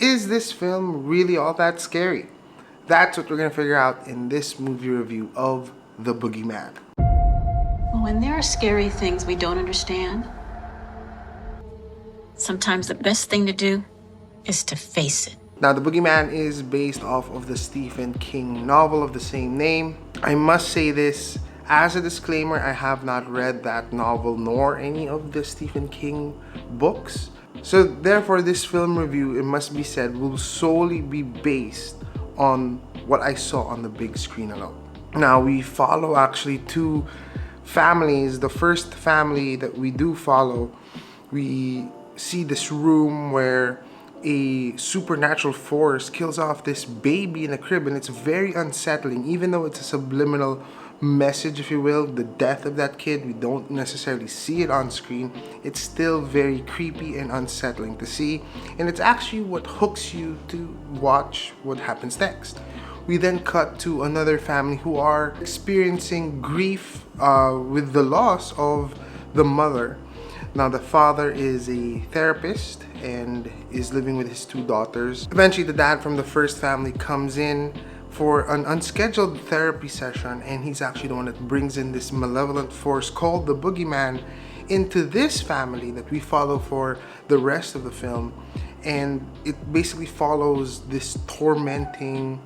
Is this film really all that scary? That's what we're gonna figure out in this movie review of The Boogeyman. When there are scary things we don't understand, sometimes the best thing to do is to face it. Now, The Boogeyman is based off of the Stephen King novel of the same name. I must say this as a disclaimer, I have not read that novel nor any of the Stephen King books. So therefore, this film review, it must be said, will solely be based on what I saw on the big screen alone. Now, we follow actually two families. The first family that we do follow, we see this room where a supernatural force kills off this baby in a crib, and it's very unsettling. Even though it's a subliminal message, if you will, the death of that kid, we don't necessarily see it on screen, it's still very creepy and unsettling to see, and it's actually what hooks you to watch what happens next. We then cut to another family who are experiencing grief with the loss of the mother. Now, the father is a therapist and is living with his two daughters. Eventually, the dad from the first family comes in for an unscheduled therapy session, and he's actually the one that brings in this malevolent force called the Boogeyman into this family that we follow for the rest of the film. And it basically follows this tormenting,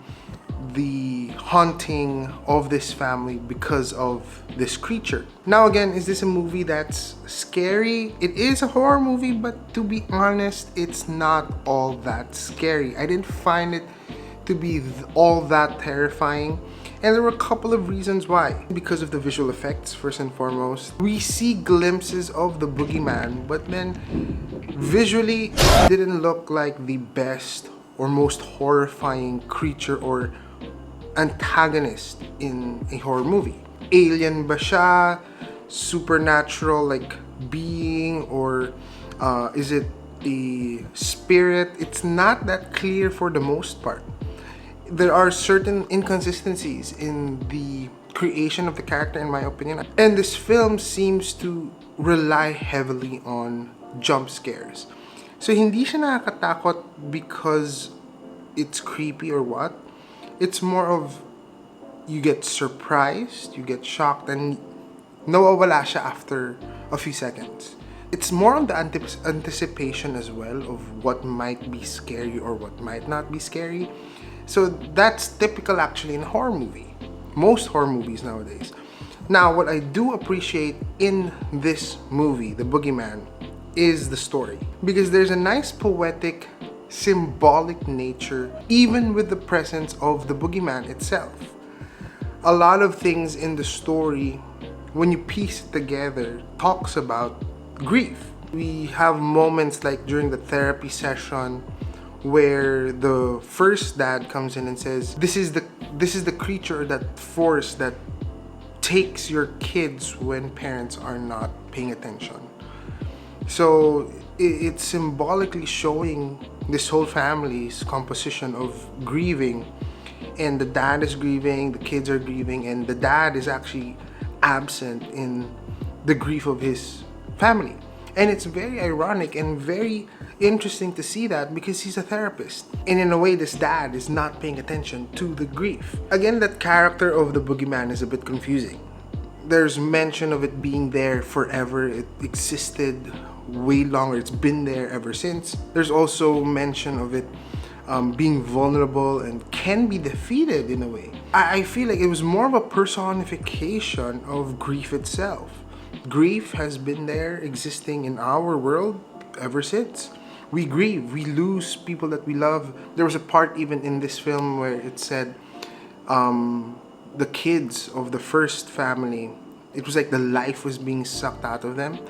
the haunting of this family because of this creature. Now again, is this a movie that's scary? It is a horror movie, but to be honest, it's not all that scary. I didn't find it to be all that terrifying, and there were a couple of reasons why. Because of the visual effects, first and foremost. We see glimpses of the Boogeyman, but then visually it didn't look like the best or most horrifying creature or antagonist in a horror movie. Alien ba siya? Supernatural like being, or is it a spirit? It's not that clear for the most part. There are certain inconsistencies in the creation of the character, in my opinion, and this film seems to rely heavily on jump scares. So hindi siya nakakatakot because it's creepy or what. It's more of you get surprised, you get shocked, and nawawala siya after a few seconds. It's more on the anticipation as well of what might be scary or what might not be scary. So that's typical actually in a horror movie. Most horror movies nowadays. Now, what I do appreciate in this movie, The Boogeyman, is the story. Because there's a nice poetic, symbolic nature even with the presence of the Boogeyman itself. A lot of things in the story, when you piece it together, talks about grief. We have moments like during the therapy session where the first dad comes in and says, this is the creature, that force that takes your kids when parents are not paying attention. So it's symbolically showing this whole family's composition of grieving, and the dad is grieving, the kids are grieving, and the dad is actually absent in the grief of his family. And it's very ironic and very interesting to see that because he's a therapist. And in a way, this dad is not paying attention to the grief. Again, that character of the Boogeyman is a bit confusing. There's mention of it being there forever. It existed way longer. It's been there ever since. There's also mention of it being vulnerable and can be defeated in a way. I feel like it was more of a personification of grief itself. Grief has been there, existing in our world ever since. We grieve, we lose people that we love. There was a part even in this film where it said the kids of the first family, it was like the life was being sucked out of them.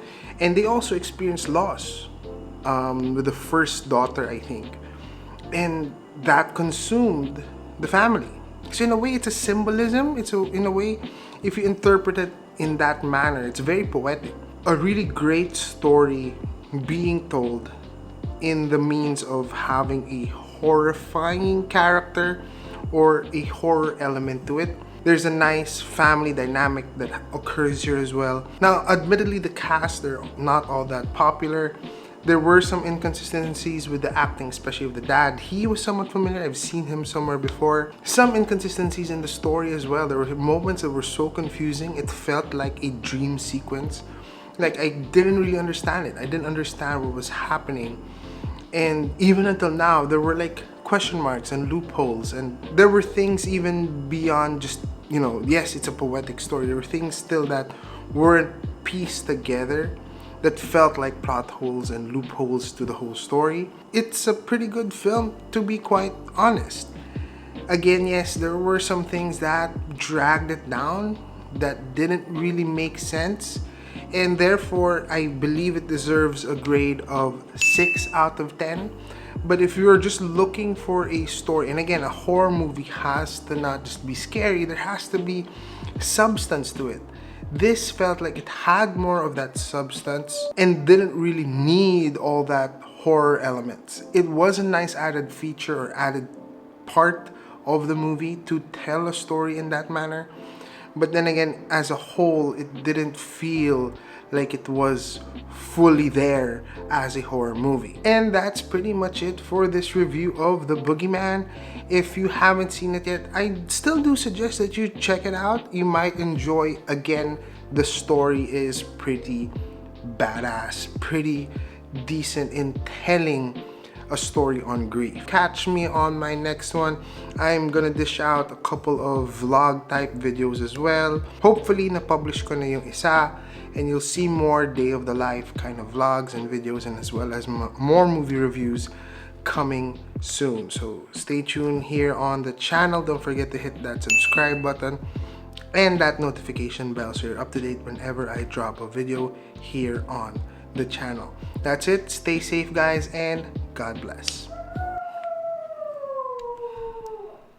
And they also experienced loss with the first daughter, I think. And that consumed the family. So in a way, it's a symbolism. In a way, if you interpret it in that manner, it's very poetic. A really great story being told in the means of having a horrifying character or a horror element to it. There's a nice family dynamic that occurs here as well. Now, admittedly, the cast, they're not all that popular. There were some inconsistencies with the acting, especially with the dad. He was somewhat familiar. I've seen him somewhere before. Some inconsistencies in the story as well. There were moments that were so confusing. It felt like a dream sequence. Like, I didn't really understand it. I didn't understand what was happening. And even until now, there were like question marks and loopholes. And there were things even beyond just, you know, yes, it's a poetic story. There were things still that weren't pieced together that felt like plot holes and loopholes to the whole story. It's a pretty good film, to be quite honest. Again, yes, there were some things that dragged it down that didn't really make sense, and therefore I believe it deserves a grade of 6 out of 10. But if you're just looking for a story, and again, a horror movie has to not just be scary, there has to be substance to it. This felt like it had more of that substance and didn't really need all that horror elements. It was a nice added feature or added part of the movie to tell a story in that manner. But then again, as a whole, it didn't feel like it was fully there as a horror movie. And that's pretty much it for this review of The Boogeyman. If you haven't seen it yet, I still do suggest that you check it out. You might enjoy. Again, the story is pretty badass, pretty decent in telling a story on grief. Catch me on my next one. I'm gonna dish out a couple of vlog type videos as well. Hopefully na-publish ko na yung isa, and you'll see more day of the life kind of vlogs and videos, and as well as more movie reviews coming soon. So stay tuned here on the channel. Don't forget to hit that subscribe button and that notification bell so you're up to date whenever I drop a video here on the channel. That's it. Stay safe, guys, and God bless.